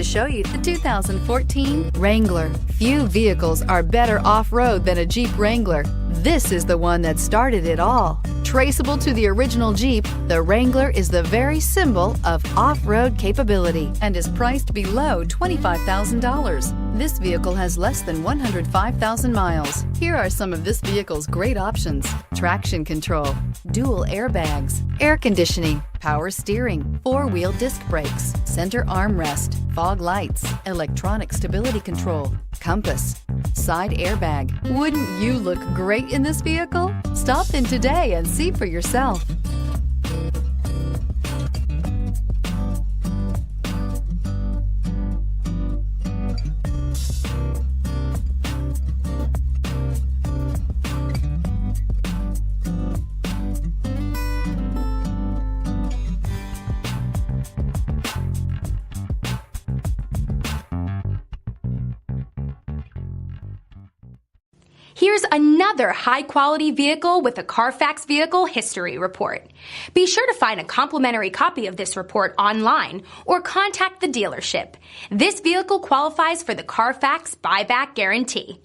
to show you the 2014 Wrangler. Few vehicles are better off-road than a Jeep Wrangler. This is the one that started it all. Traceable to the original Jeep, the Wrangler is the very symbol of off-road capability and is priced below $25,000. This vehicle has less than 105,000 miles. Here are some of this vehicle's great options: traction control, dual airbags, air conditioning, power steering, four-wheel disc brakes, center armrest, fog lights, electronic stability control, compass, side airbag. Wouldn't you look great in this vehicle? Stop in today and see for yourself. Here's another high-quality vehicle with a CARFAX Vehicle History Report. Be sure to find a complimentary copy of this report online or contact the dealership. This vehicle qualifies for the CARFAX Buyback Guarantee.